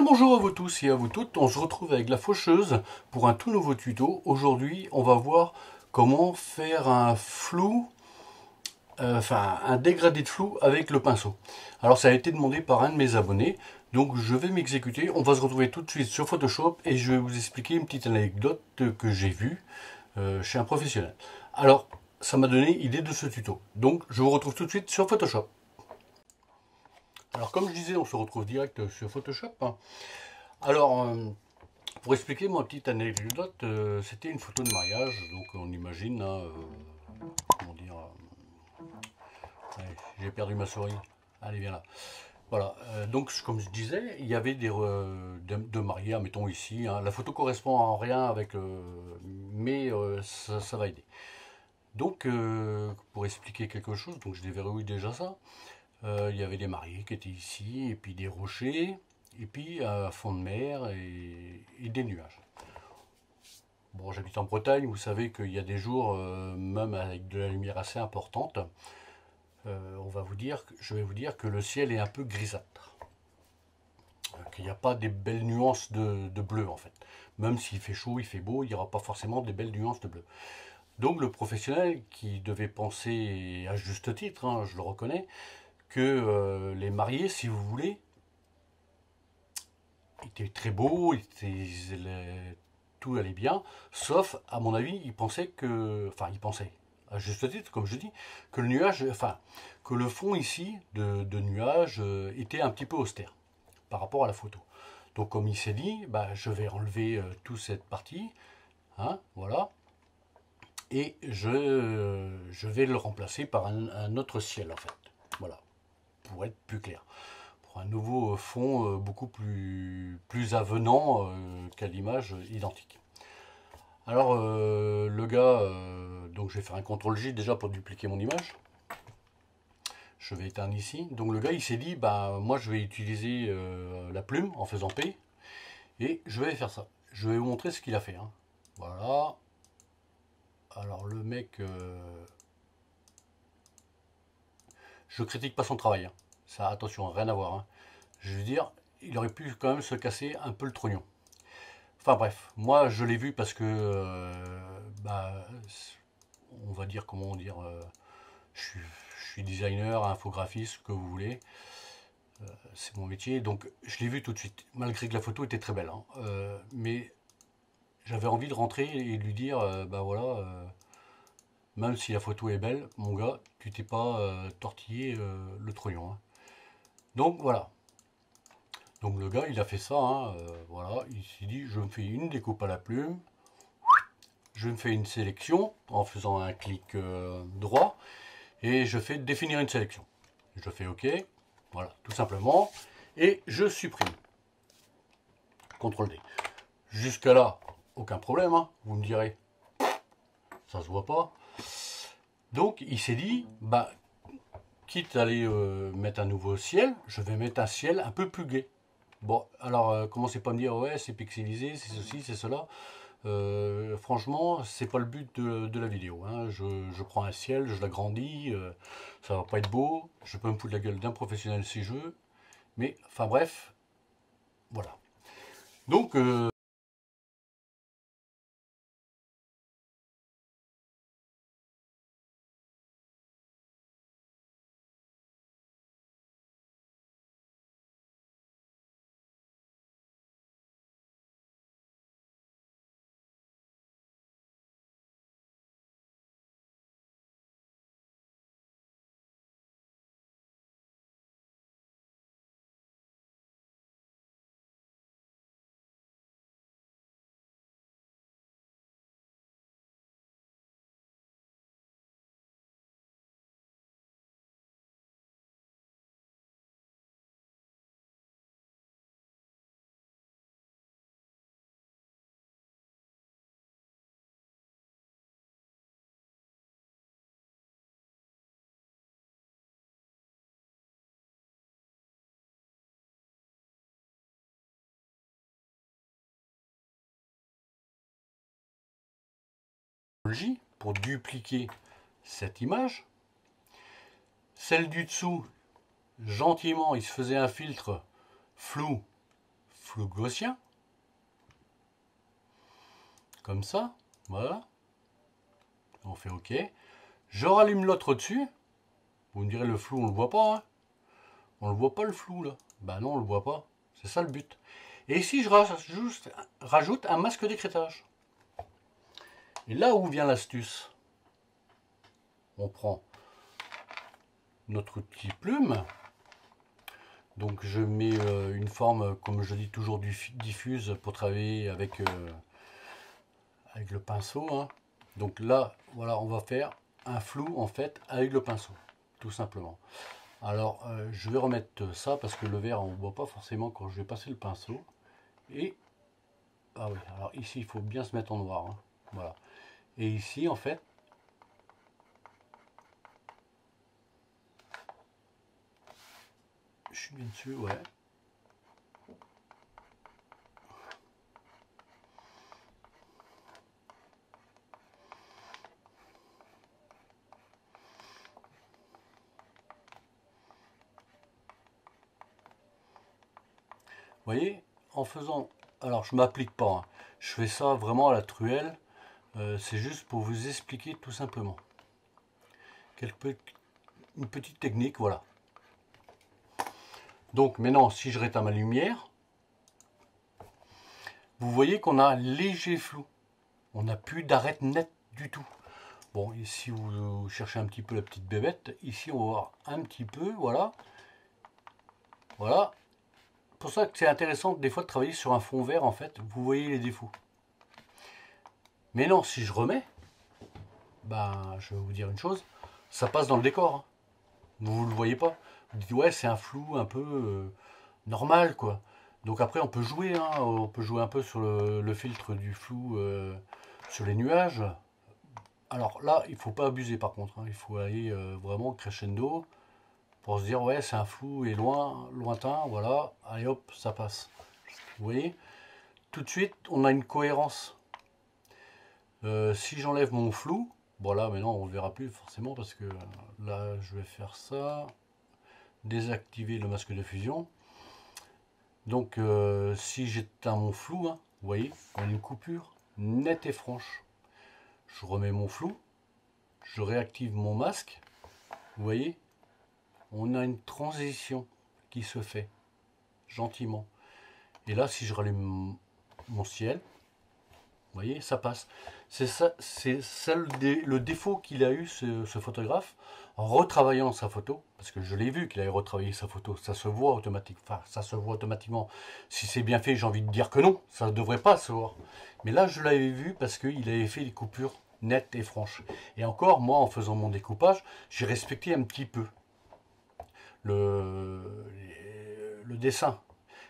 bonjour à vous tous et à vous toutes, on se retrouve avec la faucheuse pour un tout nouveau tuto. Aujourd'hui on va voir comment faire un flou, un dégradé de flou avec le pinceau. Alors ça a été demandé par un de mes abonnés, donc je vais m'exécuter. On va se retrouver tout de suite sur Photoshop et je vais vous expliquer une petite anecdote que j'ai vue chez un professionnel. Alors ça m'a donné idée de ce tuto, donc je vous retrouve tout de suite sur Photoshop. Alors comme je disais, on se retrouve direct sur Photoshop. Alors, pour expliquer ma petite anecdote, c'était une photo de mariage, donc on imagine, hein, comment dire, allez, j'ai perdu ma souris, allez viens là. Voilà, donc comme je disais, il y avait deux mariés, mettons ici, hein. La photo correspond en rien avec, mais ça va aider. Donc, pour expliquer quelque chose, donc je déverrouille déjà ça. Il y avait des mariés qui étaient ici, et puis des rochers, et puis un fond de mer et des nuages. Bon, j'habite en Bretagne, vous savez qu'il y a des jours, même avec de la lumière assez importante, je vais vous dire que le ciel est un peu grisâtre. Qu'il n'y a pas des belles nuances de bleu en fait. Même s'il fait chaud, il fait beau, il n'y aura pas forcément des belles nuances de bleu. Donc le professionnel qui devait penser, à juste titre, hein, je le reconnais, que les mariés, si vous voulez, étaient très beaux, tout allait bien, sauf, à mon avis, il pensait il pensait, à juste titre, comme je dis, que le nuage, que le fond ici de nuages était un petit peu austère par rapport à la photo. Donc comme il s'est dit, bah, je vais enlever toute cette partie, hein, voilà, et je vais le remplacer par un autre ciel en fait, voilà, pour être plus clair. Pour un nouveau fond beaucoup plus avenant qu'à l'image identique. Alors le gars, donc je vais faire un CTRL-J déjà pour dupliquer mon image. Je vais éteindre ici. Donc le gars il s'est dit, bah moi je vais utiliser la plume en faisant P. Et je vais faire ça. Je vais vous montrer ce qu'il a fait. Hein. Voilà. Alors le mec, je critique pas son travail. Hein. Ça, attention, rien à voir. Hein. Je veux dire, il aurait pu quand même se casser un peu le trognon. Enfin bref, moi je l'ai vu parce que, on va dire, comment dire, je suis designer, infographiste, ce que vous voulez. C'est mon métier, donc je l'ai vu tout de suite, malgré que la photo était très belle. Hein. Mais j'avais envie de rentrer et de lui dire, bah voilà, même si la photo est belle, mon gars, tu t'es pas tortillé le trognon. Hein. Donc voilà. Donc le gars, il a fait ça, hein, voilà, il s'est dit, je me fais une découpe à la plume, je me fais une sélection en faisant un clic droit, et je fais définir une sélection. Je fais OK, voilà, tout simplement, et je supprime. CTRL D. Jusqu'à là, aucun problème, hein, vous me direz, ça se voit pas. Donc il s'est dit, bah, quitte à aller mettre un nouveau ciel, je vais mettre un ciel un peu plus gai. Bon, alors commencez pas à me dire, ouais, c'est pixelisé, c'est ceci, c'est cela. Franchement, c'est pas le but de la vidéo. Hein. Je prends un ciel, je l'agrandis, ça va pas être beau, je peux me foutre la gueule d'un professionnel si je veux, mais enfin bref, voilà. Donc, J pour dupliquer cette image. Celle du dessous, gentiment, il se faisait un filtre flou, flou gaussien. Comme ça, voilà. On fait OK. Je rallume l'autre au-dessus. Vous me direz, le flou, on le voit pas. Hein, on le voit pas, le flou, là. Ben non, on le voit pas. C'est ça le but. Et ici, je rajoute un masque d'écrêtage. Et là où vient l'astuce, on prend notre outil plume. Donc je mets une forme, comme je dis toujours, diffuse pour travailler avec le pinceau. Hein. Donc là, voilà, on va faire un flou en fait avec le pinceau, tout simplement. Alors je vais remettre ça parce que le vert on ne voit pas forcément quand je vais passer le pinceau. Et ah oui, alors ici il faut bien se mettre en noir. Hein. Voilà. Et ici en fait, je suis bien dessus, ouais. Vous voyez, en faisant, alors je m'applique pas, hein. Je fais ça vraiment à la truelle, c'est juste pour vous expliquer tout simplement. Une petite technique, voilà. Donc maintenant, si je réteins ma lumière, vous voyez qu'on a un léger flou. On n'a plus d'arête nette du tout. Bon, et si vous cherchez un petit peu la petite bébête, ici on va voir un petit peu, voilà. Voilà. Pour ça que c'est intéressant des fois de travailler sur un fond vert, en fait, vous voyez les défauts. Mais non, si je remets, ben, je vais vous dire une chose, ça passe dans le décor. Hein. Vous ne le voyez pas. Vous dites, ouais, c'est un flou un peu normal, quoi. Donc après, on peut jouer, hein, on peut jouer un peu sur le filtre du flou sur les nuages. Alors là, il ne faut pas abuser par contre. Hein. Il faut aller vraiment crescendo pour se dire, ouais, c'est un flou et lointain, voilà. Allez hop, ça passe. Vous voyez? Tout de suite, on a une cohérence. Si j'enlève mon flou, bon là maintenant on ne le verra plus forcément parce que là je vais faire ça, désactiver le masque de fusion. Donc si j'éteins mon flou, hein, vous voyez, on a une coupure nette et franche. Je remets mon flou, je réactive mon masque, vous voyez, on a une transition qui se fait gentiment. Et là si je rallume mon ciel, vous voyez, ça passe. C'est ça le défaut qu'il a eu, ce photographe, en retravaillant sa photo, parce que je l'ai vu qu'il avait retravaillé sa photo, ça se voit automatiquement. Enfin, ça se voit automatiquement. Si c'est bien fait, j'ai envie de dire que non, ça ne devrait pas se voir. Mais là, je l'avais vu parce qu'il avait fait des coupures nettes et franches. Et encore, moi, en faisant mon découpage, j'ai respecté un petit peu le dessin.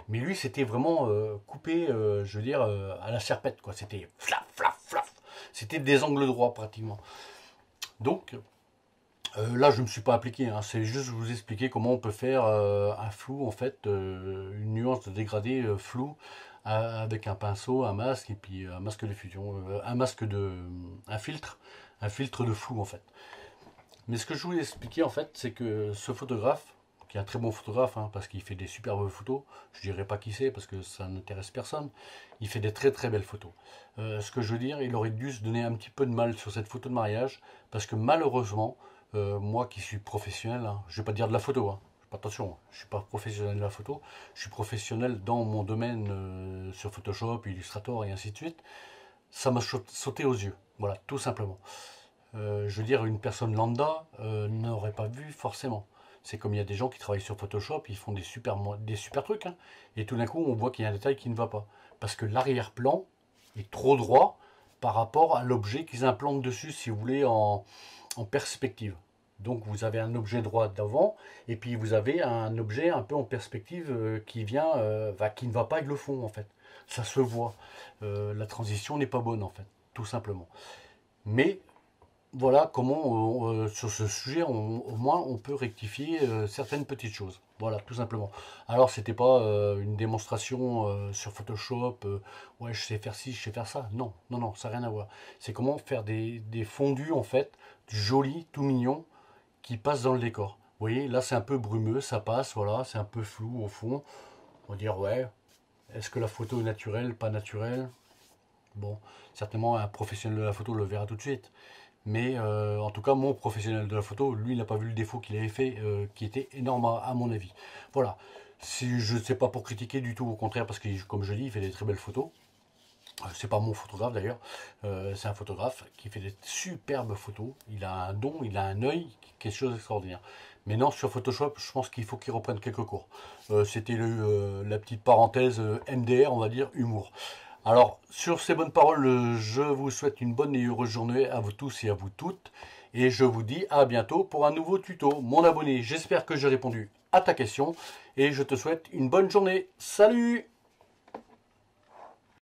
Mais lui, c'était vraiment coupé, je veux dire, à la serpette, quoi. C'était flaf, flaf, flaf. C'était des angles droits, pratiquement. Donc, là, je ne me suis pas appliqué. Hein. C'est juste vous expliquer comment on peut faire un flou, en fait, une nuance de dégradé flou avec un pinceau, un masque, et puis un masque de fusion, un filtre de flou, en fait. Mais ce que je voulais expliquer, en fait, c'est que ce photographe, qui est un très bon photographe, hein, parce qu'il fait des superbes photos, je dirais pas qui c'est, parce que ça n'intéresse personne, il fait des très très belles photos. Ce que je veux dire, il aurait dû se donner un petit peu de mal sur cette photo de mariage, parce que malheureusement, moi qui suis professionnel, hein, je vais pas dire de la photo, hein, attention, je suis pas professionnel de la photo, je suis professionnel dans mon domaine sur Photoshop, Illustrator et ainsi de suite, ça m'a sauté aux yeux, voilà, tout simplement. Je veux dire, une personne lambda n'aurait pas vu forcément. C'est comme il y a des gens qui travaillent sur Photoshop, ils font des super trucs, hein, et tout d'un coup, on voit qu'il y a un détail qui ne va pas. Parce que l'arrière-plan est trop droit par rapport à l'objet qu'ils implantent dessus, si vous voulez, en perspective. Donc vous avez un objet droit devant, et puis vous avez un objet un peu en perspective qui ne va pas avec le fond, en fait. Ça se voit. La transition n'est pas bonne, en fait, tout simplement. Mais voilà comment sur ce sujet au moins on peut rectifier certaines petites choses. Voilà, tout simplement. Alors c'était pas une démonstration sur Photoshop, ouais je sais faire ci, je sais faire ça. Non, non, non, ça n'a rien à voir. C'est comment faire des fondus en fait, du joli, tout mignon, qui passe dans le décor. Vous voyez, là c'est un peu brumeux, ça passe, voilà, c'est un peu flou au fond. On va dire ouais, Est-ce que la photo est naturelle, pas naturelle? Bon, certainement un professionnel de la photo le verra tout de suite. Mais en tout cas, mon professionnel de la photo, lui, il n'a pas vu le défaut qu'il avait fait, qui était énorme à mon avis. Voilà. Si je ne sais pas pour critiquer du tout, au contraire, parce que comme je dis, il fait des très belles photos. C'est pas mon photographe d'ailleurs, c'est un photographe qui fait des superbes photos. Il a un don, il a un œil, quelque chose d'extraordinaire. Mais non, sur Photoshop, je pense qu'il faut qu'il reprenne quelques cours. C'était la petite parenthèse MDR, on va dire, humour. Alors, sur ces bonnes paroles, je vous souhaite une bonne et heureuse journée à vous tous et à vous toutes. Et je vous dis à bientôt pour un nouveau tuto. Mon abonné, j'espère que j'ai répondu à ta question. Et je te souhaite une bonne journée. Salut!